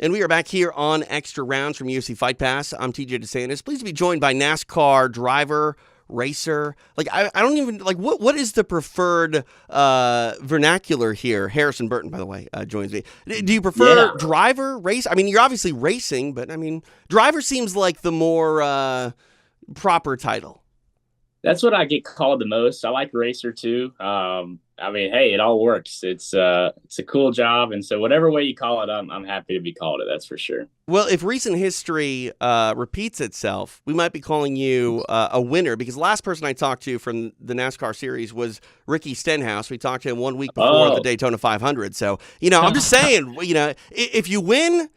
And we are back here on Extra Rounds from UFC Fight Pass. I'm TJ DeSantis. Pleased to be joined by NASCAR driver, racer. I don't even, what is the preferred vernacular here? Harrison Burton, by the way, joins me. Do you prefer driver, race? I mean, you're obviously racing, but I mean, driver seems like the more proper title. That's what I get called the most. I like racer too. I mean, hey, it all works. It's a cool job, and so whatever way you call it, I'm happy to be called it. That's for sure. Well, if recent history repeats itself, we might be calling you a winner, because the last person I talked to from the NASCAR series was Ricky Stenhouse. We talked to him 1 week before the Daytona 500. So, I'm just saying, if you win,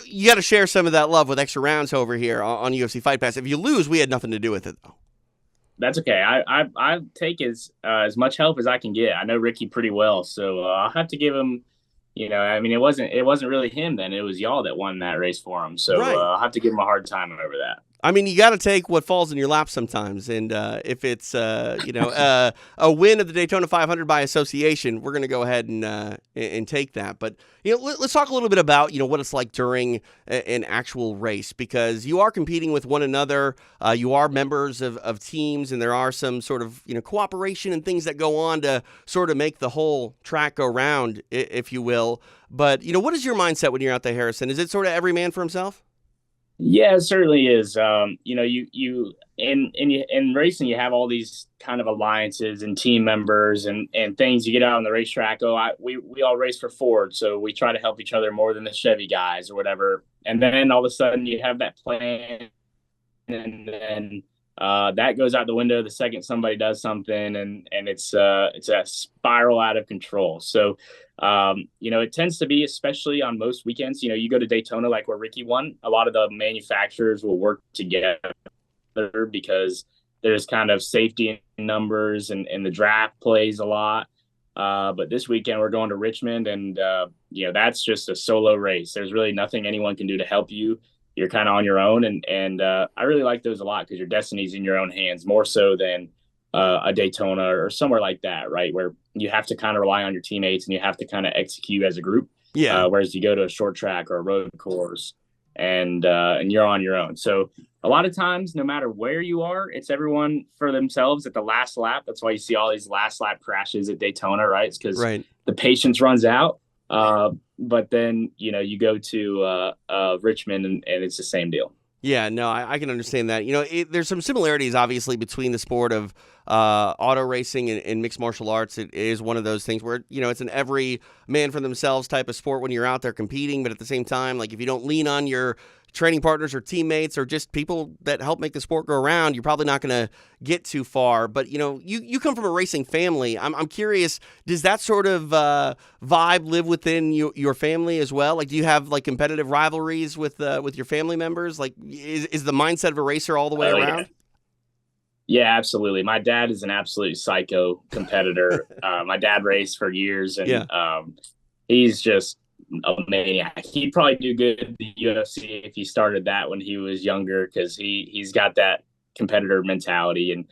you got to share some of that love with Extra Rounds over here on UFC Fight Pass. If you lose, we had nothing to do with it, though. That's okay. I take as much help as I can get. I know Ricky pretty well, so I'll have to give him. I mean, it wasn't really him then. It was y'all that won that race for him. So right. I'll have to give him a hard time over that. I mean, you got to take what falls in your lap sometimes, and if it's a win of the Daytona 500 by association, we're going to go ahead and take that. But let's talk a little bit about what it's like during an actual race, because you are competing with one another. You are members of teams, and there are some sort of cooperation and things that go on to sort of make the whole track go round, if you will. But what is your mindset when you're out there, Harrison? Is it sort of every man for himself? Yeah, it certainly is. You in racing, you have all these kind of alliances and team members and things. You get out on the racetrack. We all race for Ford, so we try to help each other more than the Chevy guys or whatever. And then all of a sudden, you have that plan, and then that goes out the window the second somebody does something, and it's a spiral out of control. So. It tends to be, especially on most weekends, you go to Daytona, like where Ricky won, a lot of the manufacturers will work together because there's kind of safety in numbers and the draft plays a lot. But this weekend we're going to Richmond, and, that's just a solo race. There's really nothing anyone can do to help you. You're kind of on your own. And I really like those a lot, because your destiny's in your own hands, more so than a Daytona or somewhere like that, right? Where you have to kind of rely on your teammates and you have to kind of execute as a group. Yeah. Whereas you go to a short track or a road course and you're on your own. So a lot of times, no matter where you are, it's everyone for themselves at the last lap. That's why you see all these last lap crashes at Daytona, right? It's because the patience runs out. But then, you go to Richmond and it's the same deal. Yeah, no, I can understand that. There's some similarities, obviously, between the sport of auto racing and mixed martial arts. It is one of those things where, it's an every man for themselves type of sport when you're out there competing. But at the same time, if you don't lean on your training partners or teammates or just people that help make the sport go around, you're probably not going to get too far. But, you come from a racing family. I'm curious, does that sort of vibe live within your family as well? Do you have competitive rivalries with your family members? Is the mindset of a racer all the way around? Yeah, absolutely. My dad is an absolute psycho competitor. My dad raced for years, and he's just a maniac. He'd probably do good at the UFC if he started that when he was younger, because he's got that competitor mentality. And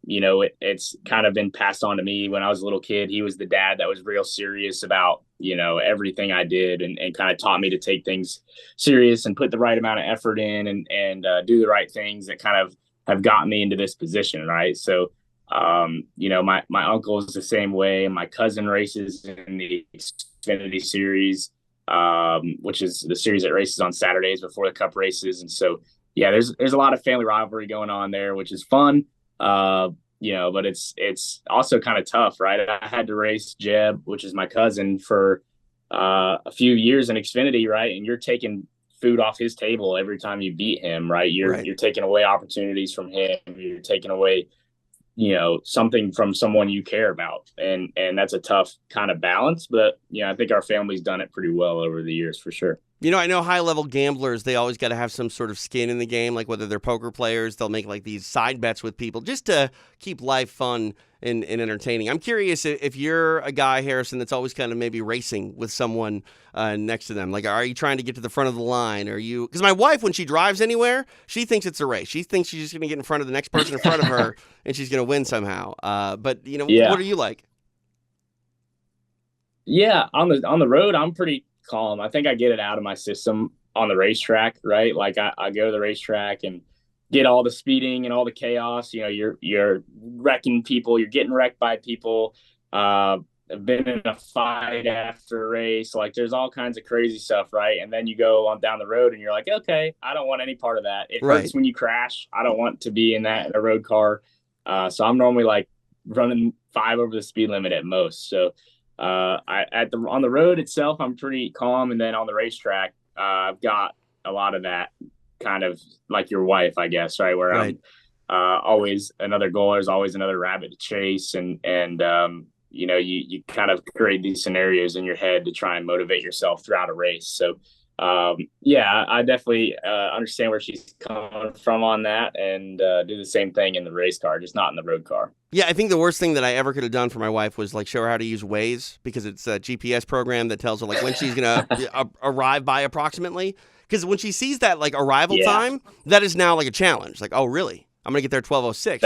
it's kind of been passed on to me. When I was a little kid, he was the dad that was real serious about everything I did, and kind of taught me to take things serious and put the right amount of effort in and do the right things that kind of have gotten me into this position, right? So my uncle is the same way, and my cousin races in the Xfinity series, which is the series that races on Saturdays before the Cup races. And so, yeah, there's a lot of family rivalry going on there, which is fun. But it's also kind of tough, right? I had to race Jeb, which is my cousin, for a few years in Xfinity, right? And you're taking food off his table every time you beat him, right? You're taking away opportunities from him. You're taking away something from someone you care about. And that's a tough kind of balance, but I think our family's done it pretty well over the years for sure. I know high-level gamblers, they always got to have some sort of skin in the game, whether they're poker players, they'll make these side bets with people just to keep life fun and entertaining. I'm curious if you're a guy, Harrison, that's always kind of maybe racing with someone next to them. Are you trying to get to the front of the line? Are you? Because my wife, when she drives anywhere, she thinks it's a race. She thinks she's just going to get in front of the next person in front of her, and she's going to win somehow. But what are you like? Yeah, on the road, I'm pretty calm. I think I get it out of my system on the racetrack, right? Like I go to the racetrack and get all the speeding and all the chaos. You're wrecking people, you're getting wrecked by people. I've been in a fight after a race. Like there's all kinds of crazy stuff, right? And then you go on down the road and you're like, okay, I don't want any part of that. It hurts when you crash. I don't want to be in a road car. So I'm normally like running 5 over the speed limit at most. So on the road itself, I'm pretty calm. And then on the racetrack, I've got a lot of that, kind of like your wife, I guess, right? Where I'm always another goal. There's always another rabbit to chase. And you kind of create these scenarios in your head to try and motivate yourself throughout a race. So, I definitely understand where she's coming from on that, and do the same thing in the race car, just not in the road car. Yeah, I think the worst thing that I ever could have done for my wife was like show her how to use Waze, because it's a GPS program that tells her like when she's going to arrive by approximately. Because when she sees that like arrival time, that is now like a challenge. Like, oh, really? I'm going to get there at 12:06.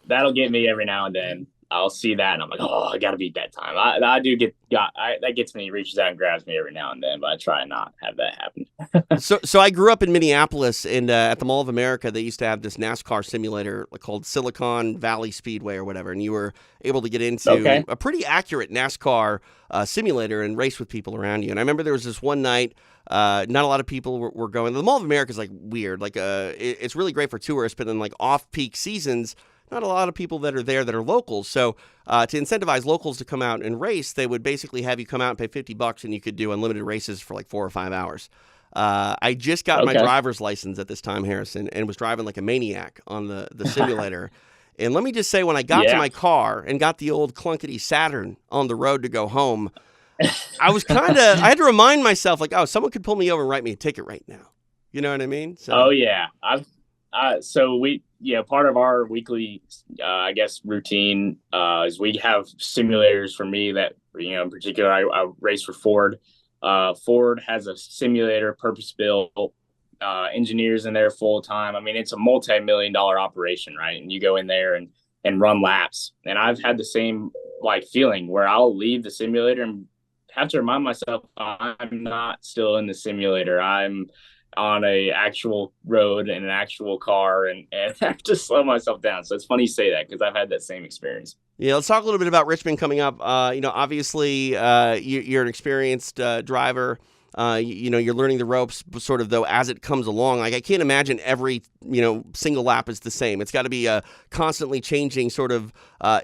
That'll get me every now and then. I'll see that and I'm like, oh, I got to beat that time. That gets me, reaches out and grabs me every now and then, but I try and not have that happen. So I grew up in Minneapolis, and at the Mall of America, they used to have this NASCAR simulator called Silicon Valley Speedway or whatever, and you were able to get into a pretty accurate NASCAR simulator and race with people around you. And I remember there was this one night, not a lot of people were going. The Mall of America is like weird. Like it's really great for tourists, but in like off-peak seasons, not a lot of people that are there that are locals. So to incentivize locals to come out and race, they would basically have you come out and pay $50 and you could do unlimited races for like 4 or 5 hours. I just got my driver's license at this time, Harrison, and was driving like a maniac on the simulator. And let me just say, when I got to my car and got the old clunkety Saturn on the road to go home, I had to remind myself like, oh, someone could pull me over and write me a ticket right now. You know what I mean? So. Oh yeah. Part of our weekly, routine is we have simulators for me that, in particular, I race for Ford. Ford has a simulator, purpose-built, engineers in there full time. I mean, it's a multi-million-dollar operation, right? And you go in there and run laps. And I've had the same feeling where I'll leave the simulator and have to remind myself I'm not still in the simulator. I'm on a actual road in an actual car, and I have to slow myself down. So it's funny you say that, because I've had that same experience. Yeah, let's talk a little bit about Richmond coming up. Obviously, you're an experienced driver. You're learning the ropes sort of, though, as it comes along. Like, I can't imagine every, single lap is the same. It's got to be a constantly changing sort of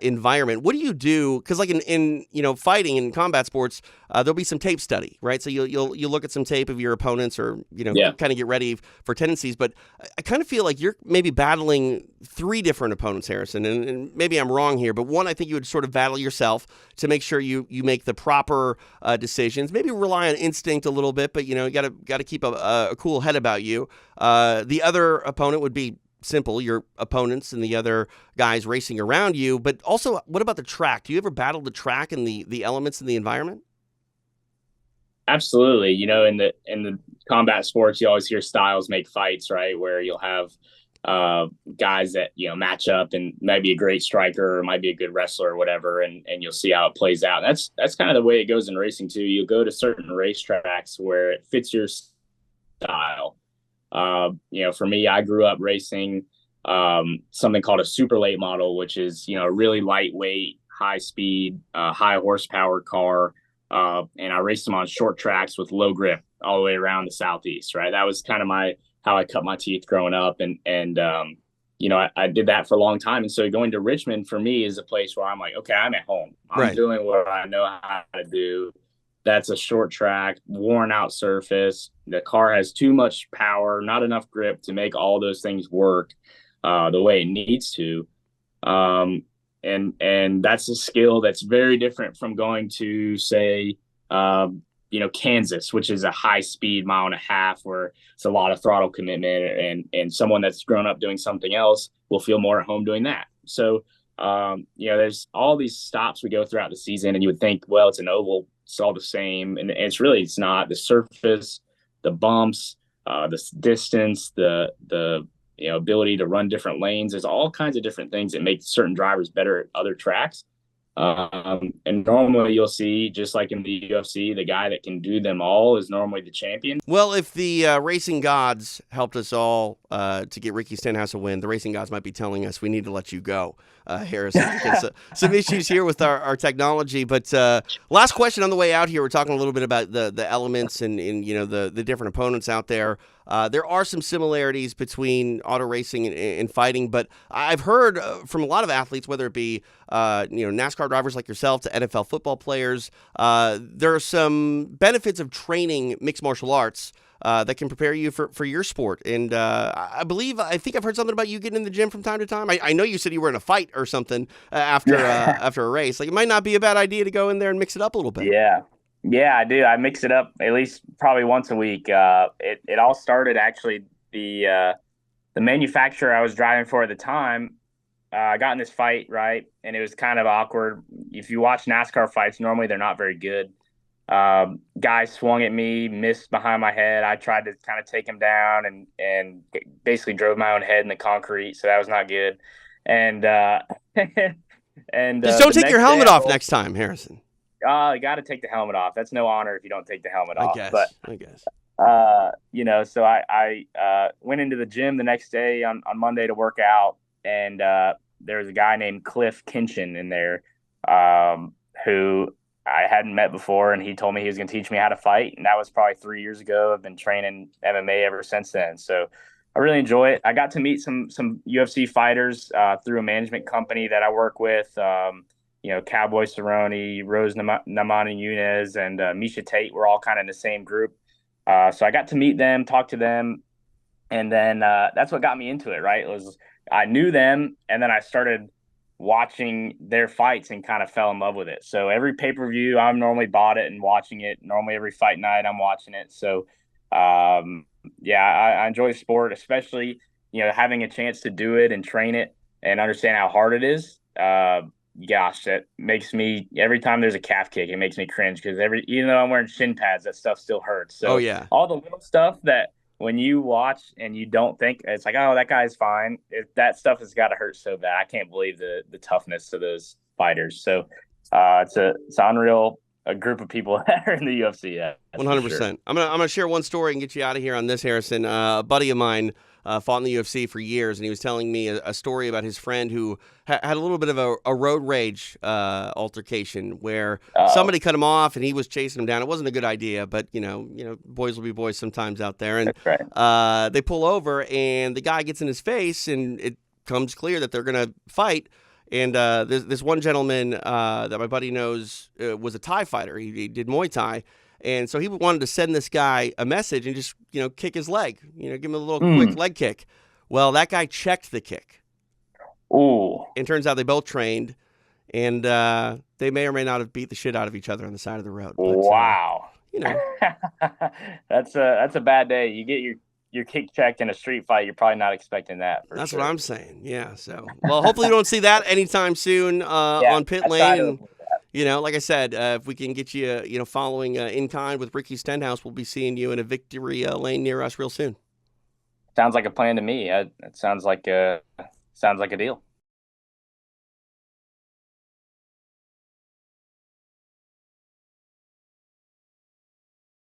environment. What do you do? Because like in fighting and combat sports, there'll be some tape study, right? So you'll look at some tape of your opponents, or, kind of get ready for tendencies. But I kind of feel like you're maybe battling 3 different opponents, Harrison. And maybe I'm wrong here, but one, I think you would sort of battle yourself to make sure you make the proper decisions. Maybe rely on instinct a little bit, but you got to keep a cool head about you. The other opponent would be simple, your opponents and the other guys racing around you. But also, what about the track? Do you ever battle the track and the elements in the environment? Absolutely. In the combat sports, you always hear styles make fights, right? Where you'll have guys that match up, and might be a great striker or might be a good wrestler or whatever, and you'll see how it plays out. That's kind of the way it goes in racing too. You'll go to certain racetracks where it fits your style. For me, I grew up racing something called a super late model, which is a really lightweight, high speed, high horsepower car, and I raced them on short tracks with low grip all the way around the Southeast. Right, that was kind of how I cut my teeth growing up, and I did that for a long time. And so going to Richmond for me is a place where I'm like, okay, I'm at home. I'm doing what I know how to do. That's a short track, worn out surface. The car has too much power, not enough grip to make all those things work the way it needs to. And that's a skill that's very different from going to, say, Kansas, which is a high speed 1.5 miles where it's a lot of throttle commitment, and someone that's grown up doing something else will feel more at home doing that. So, there's all these stops we go throughout the season, and you would think, well, it's an oval, it's all the same. And it's not. The surface, the bumps, the distance, the ability to run different lanes. There's all kinds of different things that make certain drivers better at other tracks. And normally you'll see, just like in the UFC, the guy that can do them all is normally the champion. Well, if the racing gods helped us all to get Ricky Stenhouse a win, the racing gods might be telling us we need to let you go, Harrison, because some issues here with our technology. But last question on the way out here, we're talking a little bit about the elements and you know the different opponents out there. There are some similarities between auto racing and fighting, but I've heard from a lot of athletes, whether it be NASCAR drivers like yourself to NFL football players, there are some benefits of training mixed martial arts that can prepare you for your sport. And I think I've heard something about you getting in the gym from time to time. I know you said you were in a fight or something after a race. Like, it might not be a bad idea to go in there and mix it up a little bit. Yeah. Yeah, I do. I mix it up at least probably once a week. It all started actually the manufacturer I was driving for at the time. I got in this fight, right, and it was kind of awkward. If you watch NASCAR fights, normally they're not very good. Guy swung at me, missed behind my head. I tried to kind of take him down and basically drove my own head in the concrete, so that was not good. And and just don't take your helmet off next time, Harrison. You got to take the helmet off. That's no honor if you don't take the helmet off. I guess. So I went into the gym the next day on Monday to work out, and there was a guy named Cliff Kinchin in there who I hadn't met before, and he told me he was going to teach me how to fight, and that was probably 3 years ago. I've been training MMA ever since then, so I really enjoy it. I got to meet some UFC fighters through a management company that I work with. Cowboy Cerrone, Rose Namajunas, and Misha Tate were all kind of in the same group. So I got to meet them, talk to them, and then that's what got me into it, right? I knew them, and then I started watching their fights and kind of fell in love with it. So every pay-per-view, I'm normally bought it and watching it. Normally every fight night, I'm watching it. So, I enjoy sport, especially, having a chance to do it and train it and understand how hard it is. Gosh, that makes me, every time there's a calf kick, it makes me cringe because even though I'm wearing shin pads, that stuff still hurts. So all the little stuff that when you watch and you don't think, it's like, oh, that guy's fine. That stuff has got to hurt so bad. I can't believe the toughness of those fighters. So it's unreal, a group of people that are in the UFC. 100%. Sure. I'm gonna share one story and get you out of here on this, Harrison. A buddy of mine fought in the UFC for years, and he was telling me a story about his friend who had a little bit of a road rage altercation where somebody cut him off and he was chasing him down. It wasn't a good idea, but boys will be boys sometimes out there. And right. They pull over, and the guy gets in his face, and it comes clear that they're gonna fight. And this one gentleman that my buddy knows was a Thai fighter. He did Muay Thai. And so he wanted to send this guy a message and just, kick his leg, give him a little quick leg kick. Well, that guy checked the kick. Ooh. And turns out they both trained, and they may or may not have beat the shit out of each other on the side of the road. But, wow. That's a bad day. You get your kick checked in a street fight, you're probably not expecting that. That's sure. What I'm saying. Yeah. So, well, hopefully you don't see that anytime soon on pit lane. And, like I said, if we can get you, following in kind with Ricky Stenhouse, we'll be seeing you in a victory lane near us real soon. Sounds like a plan to me. It sounds like a deal.